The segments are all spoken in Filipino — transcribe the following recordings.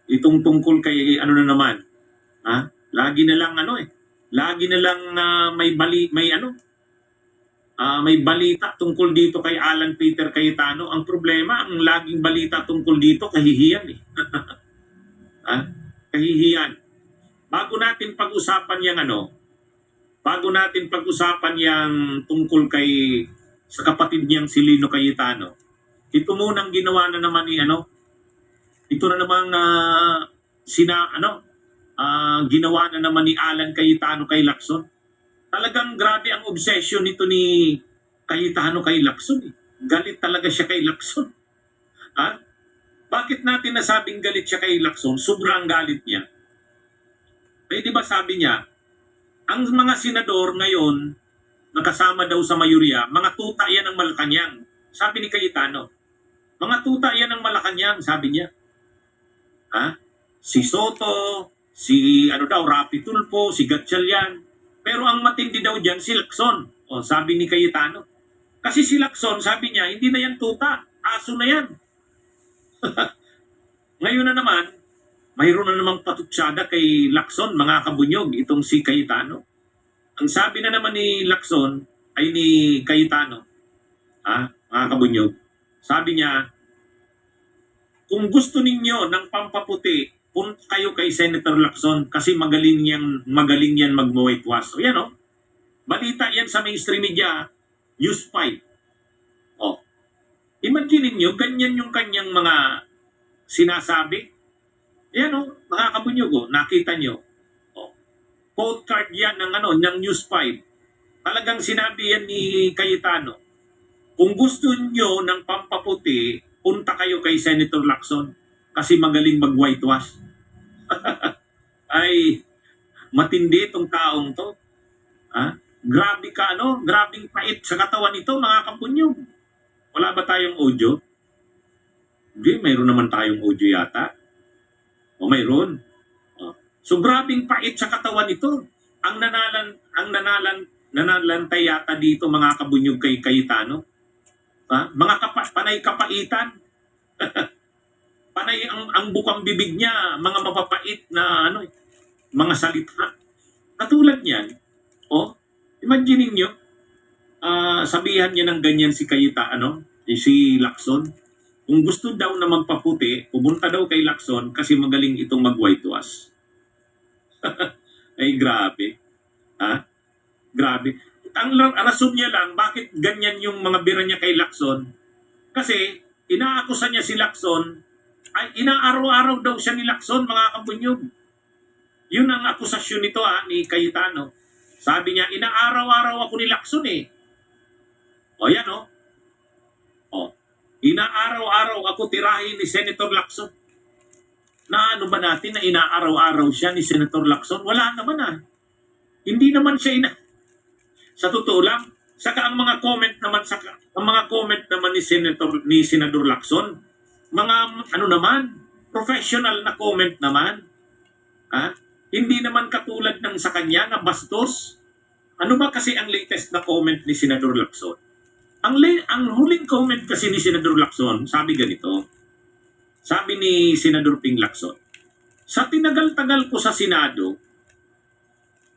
Itong tungkol kay ano na naman, ha? Lagi na lang lagi na lang may balita tungkol dito kay Alan Peter Cayetano. Ang problema, ang laging balita tungkol dito, kahihiyan eh. Ha? Kahihiyan. Bago natin pag-usapan yang tungkol kay sa kapatid niyang si Lino Cayetano, ito munang ginawa na naman ni ito na namang ginawa na naman ni Alan Cayetano kay Lacson. Talagang grabe ang obsession nito ni Cayetano kay Lacson. Galit talaga siya kay Lacson. Ha? Bakit natin nasabing galit siya kay Lacson? Sobrang galit niya. Eh di ba sabi niya, ang mga senador ngayon, nakasama daw sa mayurya, mga tuta yan ng Malacanang. Sabi ni Cayetano, mga tuta yan ng Malacanang, sabi niya. Ha? Si Soto, si Rapi Tulfo, si Gatchalian. Pero ang matindi daw dyan, si Lacson. O, sabi ni Cayetano. Kasi si Lacson, sabi niya, hindi na yan tuta. Aso na yan. Ngayon na naman, mayroon na namang patutsyada kay Lacson, mga kabunyog, itong si Cayetano. Ang sabi na naman ni Lacson, ay ni Cayetano, mga kabunyog, sabi niya, kung gusto ninyo ng pampaputi, punta kayo kay Senator Lacson kasi magaling yan mag-whitewash. O yan balita yan sa mainstream media, News 5. O, imagine niyo ganyan yung kanyang mga sinasabi. Yan mga kabunyog, nakita nyo. Quote card yan ng News 5. Talagang sinabi yan ni Cayetano. Kung gusto nyo ng pampaputi, punta kayo kay Senator Lacson kasi magaling mag-whitewash. Ay, matindi itong taong to. Grabe ka, grabing pait sa katawan nito, mga kapunyog. Wala ba tayong audio? Hindi, mayroon naman tayong audio yata. O mayroon. So grabing pait sa katawan nito. Ang nanalantay yata dito, mga kabunyog, kay Cayetano. Mga panay kapaitan. Panay ang bukang bibig niya, mga mapapait na mga salita. Katulad niyan, imagine niyo, sabihan niya ng ganyan si Cayetano, si Lacson. Kung gusto daw na magpaputi, pumunta daw kay Lacson kasi magaling itong mag-whitewash. Ay, grabe. Grabe. Ang rason niya lang, bakit ganyan yung mga bira niya kay Lacson? Kasi, inaakusa niya si Lacson, ay inaaraw-araw daw siya ni Lacson, mga kabunyog. Yun ang akusasyon nito ni Cayetano. Sabi niya, inaaraw-araw ako ni Lacson O yan inaaraw-araw ako tirahin ni Senator Lacson. Na ano ba natin na inaaraw-araw siya ni Senator Lacson? Wala naman Hindi naman siya Sa totoo lang, saka ang mga comment naman ni Senador Lacson, mga professional na comment naman. Hindi naman katulad ng sa kanya na bastos. Ano ba kasi ang latest na comment ni Senador Lacson? Ang huling comment kasi ni Senador Lacson, sabi ganito. Sabi ni Senador Ping Lacson, sa tinagal-tagal ko sa Senado,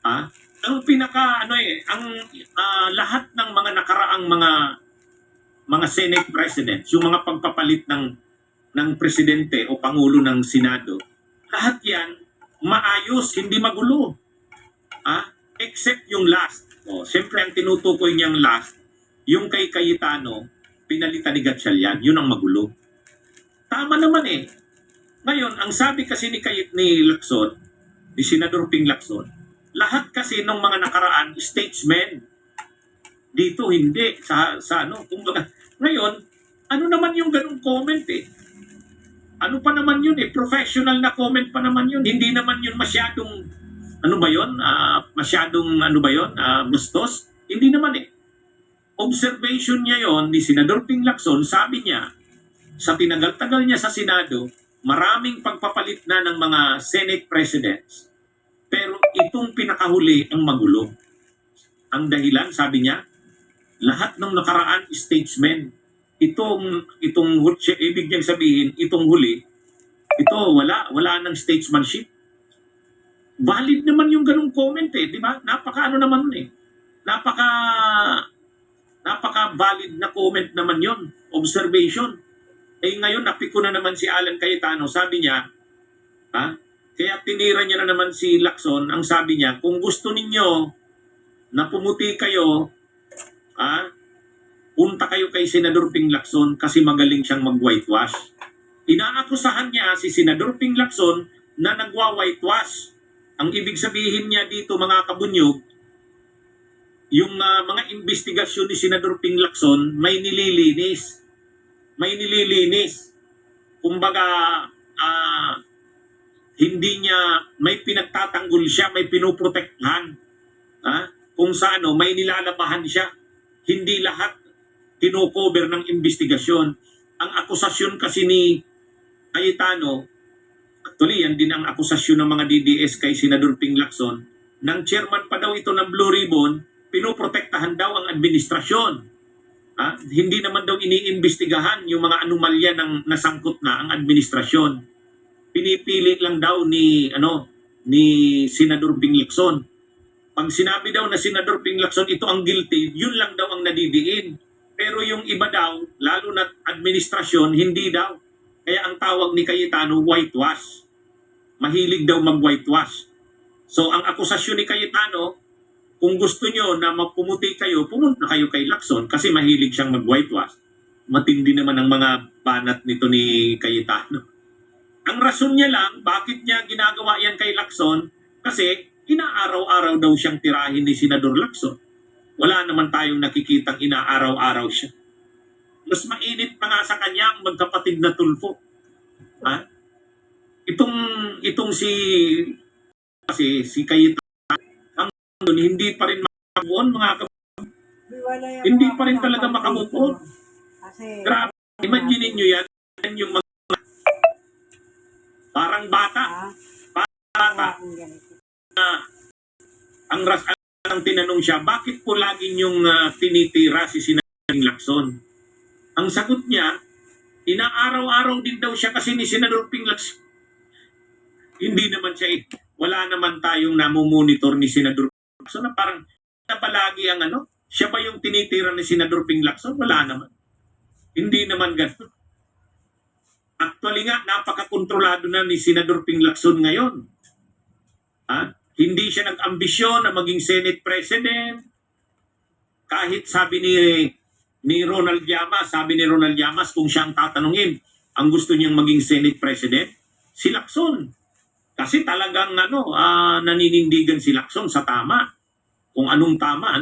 ang lahat ng mga nakaraang mga Senate Presidents, yung mga pagpapalit ng presidente o pangulo ng Senado, lahat yan maayos, hindi magulo. Except yung last. Siyempre ang tinutukoy niyang last, yung kay Cayetano, pinalitan ni Gatchalian, yun ang magulo. Tama naman Ngayon, ang sabi kasi ni Lacson, ni Senador Ping Lacson, lahat kasi ng mga nakaraan, statesmen. Dito hindi. Kumbaga. Ngayon, ano naman yung ganung comment Ano pa naman yun professional na comment pa naman yun. Hindi naman yun masyadong, bastos. Hindi naman Observation niya yon ni Senador Ping Lacson, sabi niya, sa tinagal-tagal niya sa Senado, maraming pagpapalit na ng mga Senate Presidents. Pero itong pinakahuli ang magulo. Ang dahilan, sabi niya, lahat ng nakaraan statesmen. Ibig niyang sabihin, itong huli, Ito, wala ng statesmanship. Valid naman yung ganung comment eh, di ba? Napaka ano naman eh. Napaka valid na comment naman yon, observation. Eh ngayon napiko na naman si Alan Cayetano, sabi niya, kaya tinira niya na naman si Lacson, ang sabi niya, kung gusto ninyo na pumuti kayo, punta kayo kay Senador Ping Lacson kasi magaling siyang mag-whitewash. Inaakusahan niya si Senador Ping Lacson na nagwa-whitewash. Ang ibig sabihin niya dito mga kabunyog, yung mga investigasyon ni Senador Ping Lacson may nililinis. May nililinis. Kumbaga, hindi niya, may pinagtatanggol siya, may pinoprotektahan. Kung sa ano, may nilalabahan siya. Hindi lahat kinocover ng investigasyon. Ang akusasyon kasi ni Cayetano, actually, yan din ang akusasyon ng mga DDS kay Senador Ping Lacson, nang chairman pa daw ito ng Blue Ribbon, pinoprotektahan daw ang administrasyon. Hindi naman daw iniimbestigahan yung mga anomalya ng nasangkot na ang administrasyon. Pinipili lang daw ni Senador Ping Lacson. Pag sinabi daw na Senador Ping Lacson ito ang guilty, yun lang daw ang nadidiin. Pero yung iba daw, lalo na administrasyon, hindi daw. Kaya ang tawag ni Cayetano, whitewash. Mahilig daw mag-whitewash. So ang akusasyon ni Cayetano, kung gusto nyo na mapumuti kayo, pumunta kayo kay Lacson kasi mahilig siyang mag-whitewash. Matindi naman ang mga banat nito ni Cayetano. Ang rason niya lang, bakit niya ginagawa yan kay Lacson? Kasi inaaraw-araw daw siyang tirahin ni Senador Lacson. Wala naman tayong nakikitang inaaraw-araw siya. Mas mainit pa nga sa kanya ang magkapatid na Tulfo. Itong si Cayetano, hindi pa rin makabuon hindi pa rin talaga makabuon. Grabe, imagine nyo yan yung mga parang bata. Ang tinanong siya, bakit po lagi yung tinitira si Senador Lacson? Ang sagot niya, inaaraw-araw din daw siya kasi ni Senador Ping Lacson. Hindi naman siya, wala naman tayong namumonitor ni Senador Lacson na parang napalagi ang siya ba yung tinitira ni Senador Ping Lacson? Wala naman. Hindi naman ganun. Actually nga, napaka-kontrolado na ni Senador Ping Lacson ngayon. Hindi siya nag-ambisyon na maging Senate President. Kahit sabi ni Ronald Llamas, kung siya ang tatanungin, ang gusto niyang maging Senate President, si Lacson. Kasi talagang naninindigan si Lacson sa tama. Kung anong tama,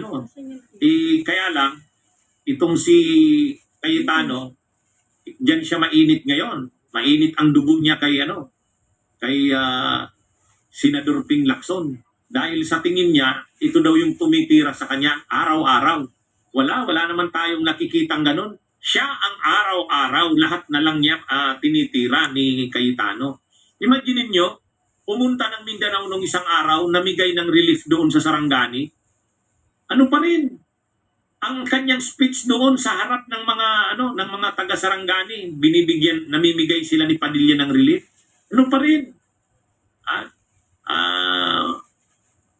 kaya lang, itong si Cayetano, diyan siya mainit ngayon. Mainit ang dugo niya kay Senador Ping Lacson. Dahil sa tingin niya, ito daw yung tumitira sa kanya araw-araw. Wala naman tayong nakikitang ganun. Siya ang araw-araw, lahat na lang niya tinitira ni Cayetano. Imagine niyo, pumunta ng Mindanao nung isang araw, namigay ng relief doon sa Sarangani. Ano pa rin? Ang kanyang speech doon sa harap ng mga taga Sarangani, namimigay sila ni Padilla ng relief. Ano pa rin?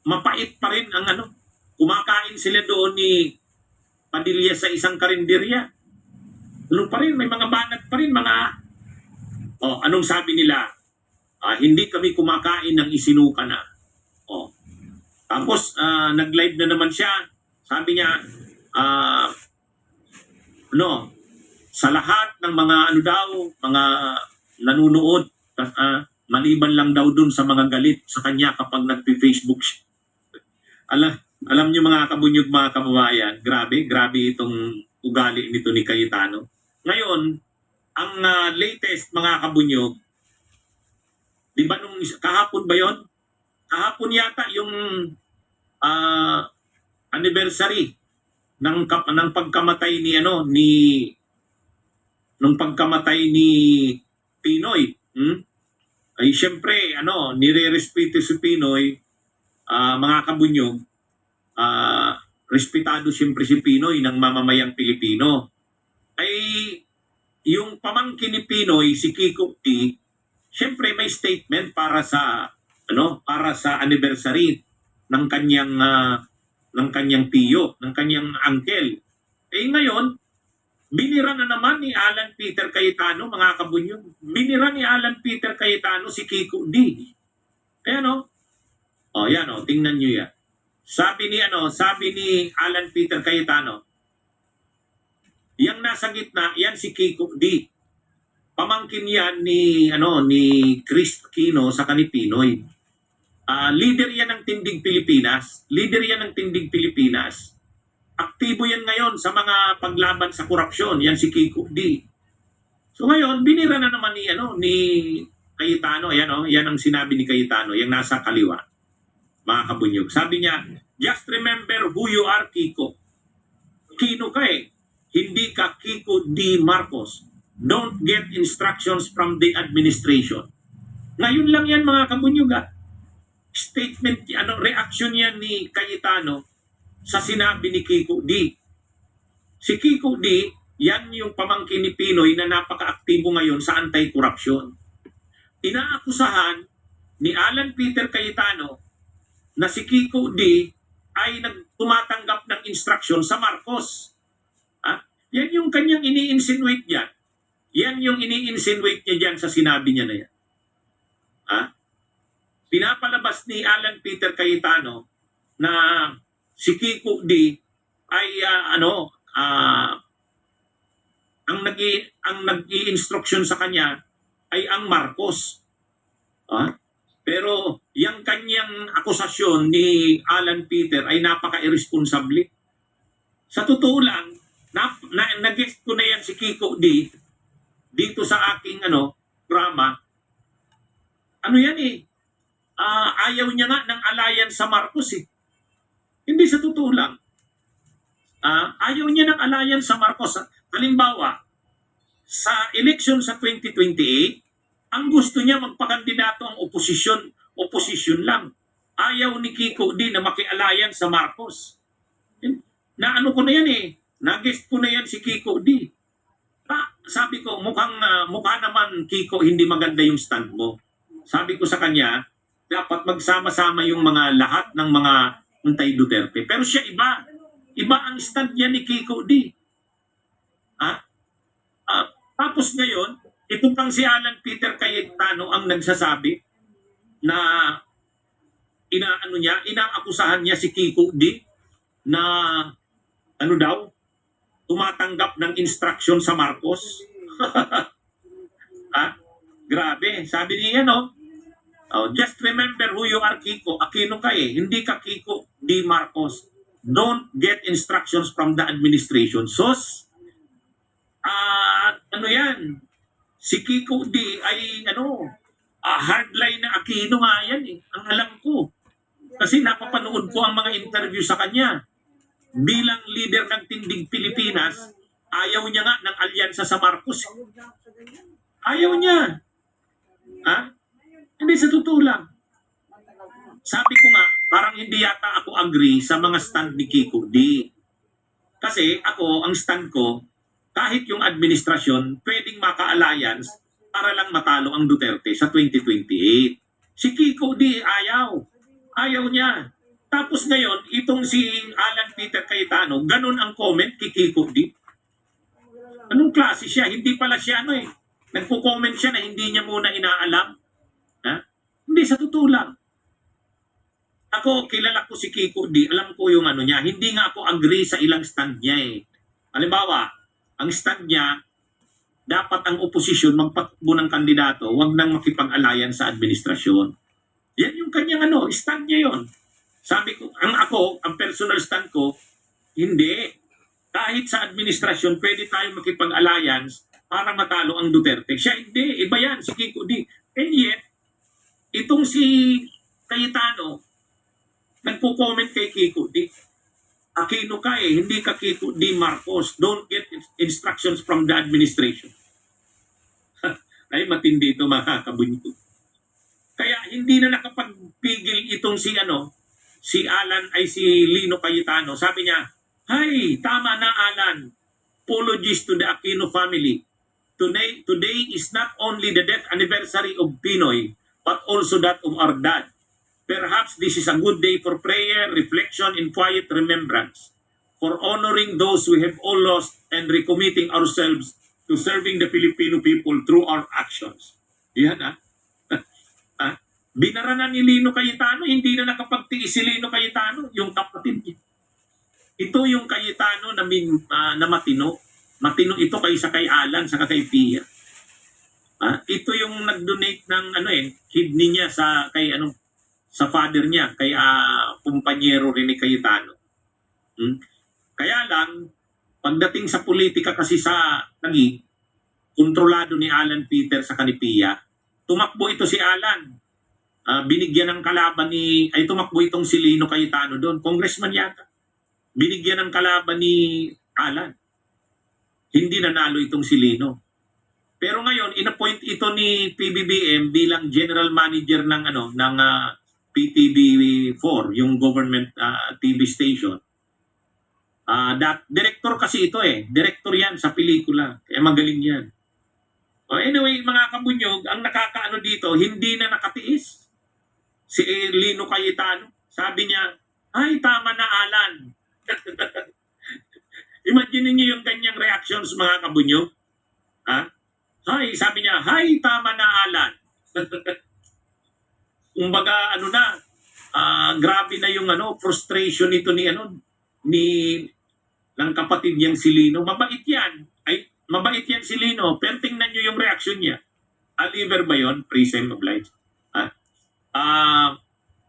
Mapait pa rin ang kumakain sila doon ni Padilla sa isang karinderya. Ano pa rin? May mga banat pa rin, anong sabi nila? Hindi kami kumakain ng isinuka na. Tapos, nag-live na naman siya. Sabi niya, sa lahat ng mga mga nanunood, maliban lang daw dun sa mga galit sa kanya kapag nagpi-Facebook siya. Alam niyo mga kabunyog, mga kababayan, grabe itong ugali nito ni Cayetano. Ngayon, ang latest mga kabunyog, di ba nung kahapon ba yon? Kahapon yata yung anniversary ng pagkamatay nung pagkamatay ni Pinoy. Ay syempre nire-respeto si Pinoy, mga kabunyog, respetado siyempre si Pinoy ng mamamayang Pilipino. Ay yung pamangkin ni Pinoy, si Kiko T, syempre may statement para sa anniversary ng kanyang tiyo, ng kanyang uncle. Eh ngayon, binira na naman ni Alan Peter Cayetano, mga kabunyog. Binira ni Alan Peter Cayetano si Kiko D. Ayan o. O yan o, tingnan nyo yan. Sabi ni Alan Peter Cayetano, yang nasa gitna, yan si Kiko D. Pamangkin yan ni Chris Aquino sa ni Pinoy. Leader yan ng Tindig Pilipinas. Aktibo yan ngayon sa mga paglaban sa korupsyon. Yan si Kiko D. So ngayon, binira na naman ni Cayetano. Yan ang sinabi ni Cayetano, yung nasa kaliwa. Mga kabunyog. Sabi niya, just remember who you are, Kiko. Kino ka eh. Hindi ka Kiko D. Marcos. Don't get instructions from the administration. Ngayon lang yan, mga kabunyog. Statement, reaction yan ni Cayetano sa sinabi ni Kiko D. Si Kiko D, yan yung pamangkin ni Pinoy na napaka-aktibo ngayon sa anti-corruption. Inaakusahan ni Alan Peter Cayetano na si Kiko D ay tumatanggap ng instruction sa Marcos. Yan yung kanyang ini-insinuate niya. Yan yung ini-insinuate niya dyan sa sinabi niya na yan. Pinapalabas ni Alan Peter Cayetano na si Kiko D ay ang nag-i-instruction sa kanya ay ang Marcos. Pero yung kanyang akusasyon ni Alan Peter ay napaka-irresponsable. Sa totoo lang, nag-guest ko na yan si Kiko D dito sa aking drama. Yan eh. Ayaw niya nga ng alliance sa Marcos eh. Hindi sa totoo lang. Ayaw niya ng alliance sa Marcos. Halimbawa, sa election sa 2028, ang gusto niya magpakandidato ang opposition lang. Ayaw ni Kiko D na maki-alliance sa Marcos. Na ko na yan eh. Nag-guest ko na yan si Kiko D. Sabi ko, mukha naman Kiko, hindi maganda yung stand mo. Sabi ko sa kanya, dapat magsama-sama yung lahat ng mga anti-Duterte. Pero siya iba. Iba ang stand niya ni Kiko D. Tapos ngayon, ito pang si Alan Peter Cayetano ang nagsasabi na inaakusahan niya si Kiko D na tumatanggap ng instruction sa Marcos. Grabe. Sabi niya just remember who you are, Kiko. Aquino ka eh. Hindi ka Kiko D. Marcos. Don't get instructions from the administration. Sos, yan? Si Kiko D. ay hardline na Aquino nga yan eh. Ang alam ko. Kasi napapanood ko ang mga interview sa kanya. Bilang leader ng Tindig Pilipinas, ayaw niya nga ng alyansa sa Marcos. Ayaw niya. Hindi sa totoo lang. Sabi ko nga, parang hindi yata ako agree sa mga stand ni Kiko D. Kasi ako, ang stand ko, kahit yung administrasyon, pwedeng maka-alliance para lang matalo ang Duterte sa 2028. Si Kiko D, ayaw. Ayaw niya. Tapos ngayon, itong si Alan Peter Cayetano, ganun ang comment kay Kiko D. Anong klase siya? Hindi pala siya nagpo-comment siya na hindi niya muna inaalam. Hindi, sa totoo lang. Ako, kilala ko si Kiko D. Alam ko yung niya. Hindi nga ako agree sa ilang stand niya eh. Halimbawa, ang stand niya, dapat ang oposisyon magpatakbo ng kandidato, wag nang makipag-alliance sa administrasyon. Yan yung kanyang stand niya yon. Sabi ko, ang personal stand ko, hindi. Kahit sa administrasyon, pwede tayo makipag-alliance para matalo ang Duterte. Siya hindi. Iba yan, si Kiko D. And yet, itong si Cayetano, nagpo-comment kay Kiko D. Aquino ka eh, hindi ka Kiko D. Marcos. Don't get instructions from the administration. Ay, matindi ito mga kabunyo. Kaya hindi na nakapagpigil itong si Lino Cayetano. Sabi niya, "Hay, tama na Alan. Apologies to the Aquino family. today is not only the death anniversary of Pinoy, but also that of our dad. Perhaps this is a good day for prayer, reflection, and quiet remembrance, for honoring those we have all lost and recommitting ourselves to serving the Filipino people through our actions. Yan binara na ni Lino Cayetano, hindi na nakapagtiis si Lino Cayetano, yung kapatid niya. Ito yung Cayetano na matino. Matino ito kaysa kay Alan, saka kay Pia. Ito yung nag-donate ng kidney niya sa father niya, kay kumpanyero Rene Cayetano. Kaya lang, pagdating sa politika kasi sa Taguig, kontrolado ni Alan Peter sa Kanipia, tumakbo ito si Alan. Binigyan ng kalaban tumakbo itong si Lino Cayetano doon, congressman yata. Binigyan ng kalaban ni Alan. Hindi nanalo itong si Lino. Pero ngayon, inappoint ito ni PBBM bilang general manager ng PTV4, yung government TV station. Director kasi ito Director yan sa pelikula. Kaya magaling yan. Anyway, mga kabunyog, ang nakakaano dito, hindi na nakatiis. Si Lino Cayetano, sabi niya, ay, tama na Alan. Imagine niyo yung ganyang reactions, mga kabunyog. Sabi niya, hay, tama na Alan. Kumbaga, grabe na yung frustration nito ng kapatid niyang si Lino. Mabait yan si Lino, pero tingnan niyo yung reaction niya. Aliver ba yun? Present obliged.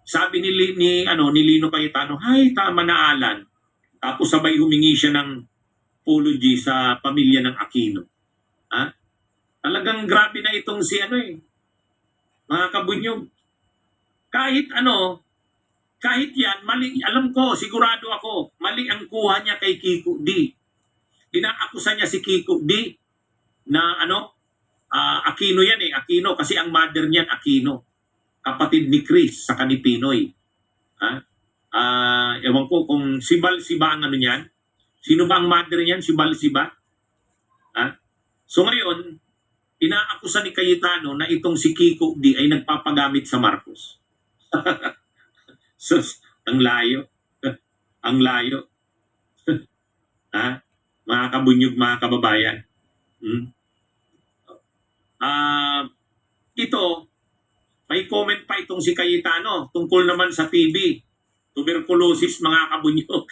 Sabi ni Lino Cayetano, hay, tama na Alan. Tapos sabay humingi siya ng apology sa pamilya ng Aquino. Talagang grabe na itong si mga kabunyog. Kahit yan, mali, alam ko, sigurado ako, mali ang kuha niya kay Kiko D. Inaakusa niya si Kiko D na Aquino yan Aquino, kasi ang mother niyan Aquino. Kapatid ni Chris sa Kanipinoy. Ewan ko kung si Balsiba ang niyan. Sino ba ang mother niyan? Si Balsiba? So ngayon, inaakusa ni Cayetano na itong si Kiko D ay nagpapagamit sa Marcos. So, ang layo. Ang layo. Mga kabunyog, mga kababayan. Ito, may comment pa itong si Cayetano tungkol naman sa TB. Tuberculosis, mga kabunyog.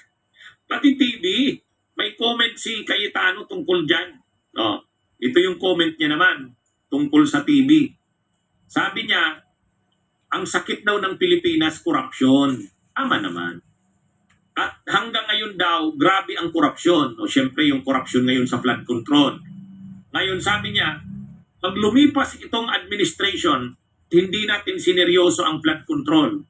Pati TB, may comment si Cayetano tungkol dyan. Ito yung comment niya naman tungkol sa TB. Sabi niya, ang sakit daw ng Pilipinas, korupsyon. Tama naman. At hanggang ngayon daw, grabe ang korupsyon. Siyempre yung korupsyon ngayon sa flood control. Ngayon sabi niya, pag lumipas itong administration, hindi natin sineryoso ang flood control.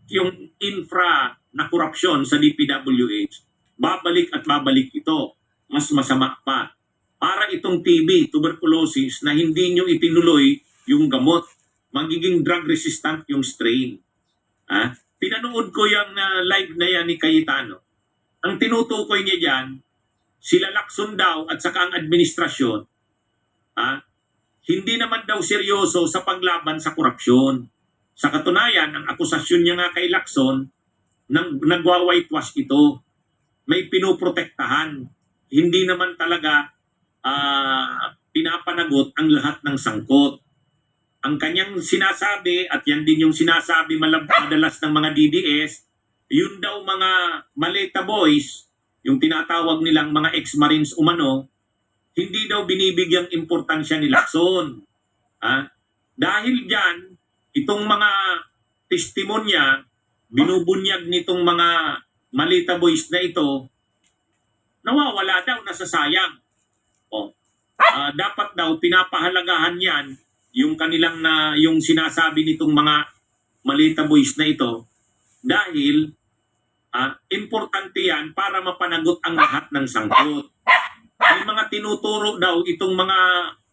Yung infra na korupsyon sa DPWH, babalik at babalik ito. Mas masama pa. Para itong TB, tuberculosis, na hindi nyo itinuloy yung gamot. Magiging drug resistant yung strain. Pinanood ko yung live na yan ni Cayetano. Ang tinutukoy niya dyan, sila Lacson daw at saka ang administrasyon, hindi naman daw seryoso sa paglaban sa korupsyon. Sa katunayan, ang akusasyon niya nga kay Lacson, nagwa-whitewash ito. May pinoprotektahan. Hindi naman talaga pinapanagot ang lahat ng sangkot. Ang kanyang sinasabi, at yan din yung sinasabi madalas ng mga DDS, yun daw mga Maleta boys, yung tinatawag nilang mga ex-marines umano, hindi daw binibigyang importansya ni Lacson. Dahil dyan, itong mga testimonya, binubunyag nitong mga Maleta boys na ito, nawawala daw, nasasayang. Dapat daw pinapahalagahan yan yung kanilang yung sinasabi nitong mga Maleta boys na ito, dahil importante yan para mapanagot ang lahat ng sangkot. May mga tinuturo daw itong mga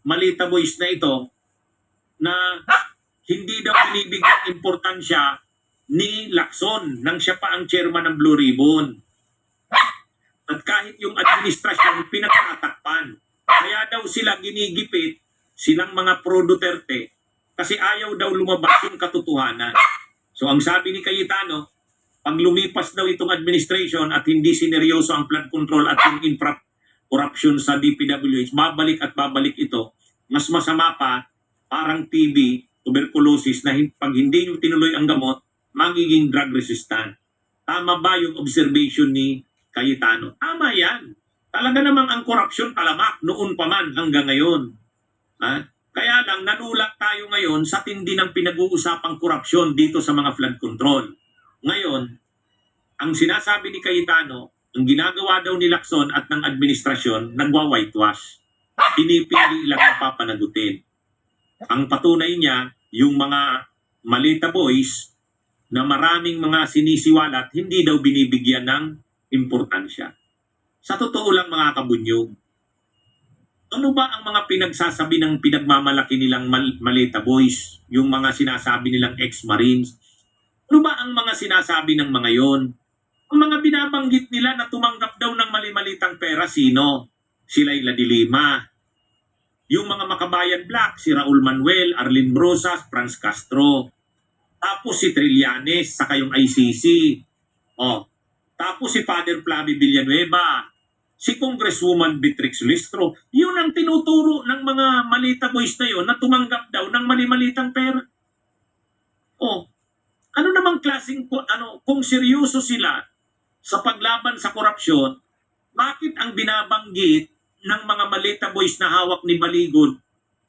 Maleta boys na ito na hindi daw binibigyan importansya ni Lacson nang siya pa ang chairman ng Blue Ribbon. At kahit yung administrasyon pinagtatakpan. Kaya daw sila ginigipit, silang mga pro-Duterte, kasi ayaw daw lumabas yung katotohanan. So ang sabi ni Cayetano, pag lumipas daw itong administration at hindi sineryoso ang flood control at yung infra corruption sa DPWH, babalik at babalik ito. Mas masama pa, parang TB, tuberculosis, na pag hindi nyo tinuloy ang gamot, magiging drug resistant. Tama ba yung observation ni Cayetano? Tama yan. Talaga namang ang korupsyon talamak noon pa man hanggang ngayon. Ha? Kaya lang nanulak tayo ngayon sa tindi ng pinag-uusapang korupsyon dito sa mga flood control. Ngayon, ang sinasabi ni Cayetano, ang ginagawa daw ni Lacson at ng administrasyon, nagwa-whitewash. Pinipili lang ang papanagutin. Ang patunay niya, yung mga Malita boys na maraming mga sinisiwalat, hindi daw binibigyan ng importansya. Sa totoo lang mga kabunyog, ano ba ang mga pinagsasabi ng pinagmamalaki nilang Malita boys? Yung mga sinasabi nilang ex-marines? Ano ba ang mga sinasabi ng mga yon? Ang mga binabanggit nila na tumanggap daw ng mali-malitang pera, sino? Si Laila de Lima. Yung mga Makabayan Black, si Raul Manuel, Arlene Brosas, Franz Castro. Tapos si Trillanes, saka yung ICC. Oh. Tapos si Father Flavio Villanueva. Si Congresswoman Beatrix Listro. Yun ang tinuturo ng mga Malita boys na yun na tumanggap daw ng mali-malitang pera. Oh. Ano namang klaseng, kung seryoso sila sa paglaban sa korupsyon, bakit ang binabanggit ng mga Malita boys na hawak ni Baligon,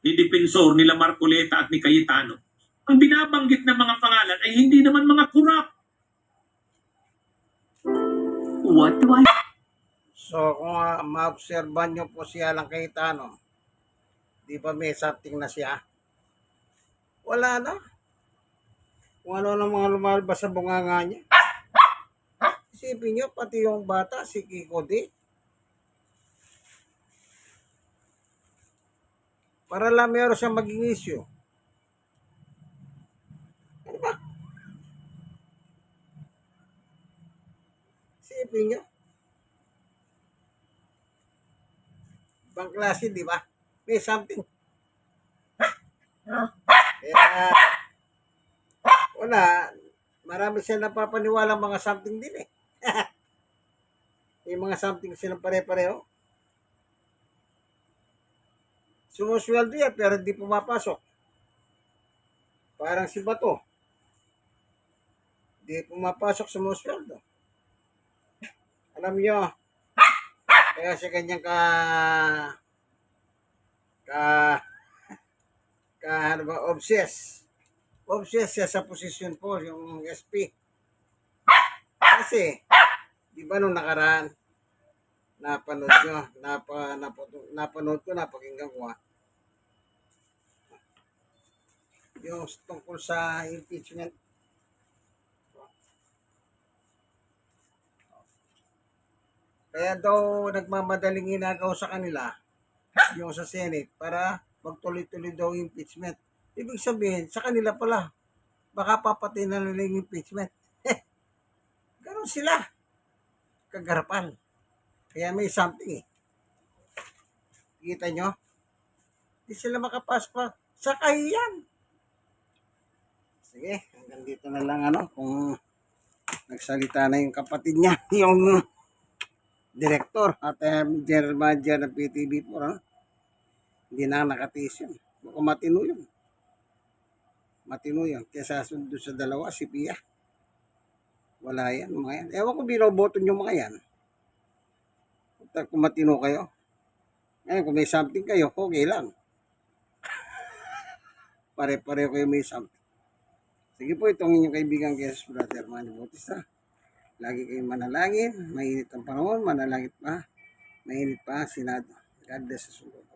ni Defensor, nila Marcoleta at ni Cayetano, ang binabanggit na mga pangalan ay hindi naman mga kurap? What do I... So, kung maobserban nyo po siya lang Cayetano, di ba may something na siya? Wala na. Kung ano ng mga lumalabas sa bunganga niya. Isipin nyo, pati yung bata, si Kiko D. Para lang meron siyang maging issue. Ano ba? Isipin nyo. Ibang klase, di ba? May something. Kaya, wala. Marami siya napapaniwala mga something din eh. May mga something silang pare-pareho. Sumusweldo yan pero hindi pumapasok. Parang si Bato. Hindi pumapasok sumusweldo. Alam nyo, kaya siya ganyan ano ba, obsessed siya sa posisyon po, yung SP. Kasi, di ba nung nakaraan, napanood nyo, napanood ko, napakinggan ko yung tungkol sa impeachment. Kaya daw nagmamadaling ginagawa sa kanila, yung sa Senate, para magtuloy-tuloy daw yung impeachment. Ibig sabihin, sa kanila pala, baka papatay na nila yung impeachment. Ganon sila. Kagarapan. Kaya may something eh. Kita nyo? Hindi sila makapasok pa. Sa kahiyan. Sige, hanggang dito na lang kung nagsalita na yung kapatid niya, yung director at general manager ng PTV4, hindi na nakatiis yun. Mukhang matino yun. Matino yun. Kaya sundo sa dalawa, si Pia. Wala yan, mga yan. Ewan ko binoboto nyo mga yan. Kung matino kayo. Ngayon, kung may something kayo, okay lang. Pare-pareho kayo may something. Sige po, itong inyong kaibigan Jesus Brother Manny Bautista. Lagi kayong manalangin. Mainit ang panahon, manalangit pa. Mainit pa ang Senado. God bless us all.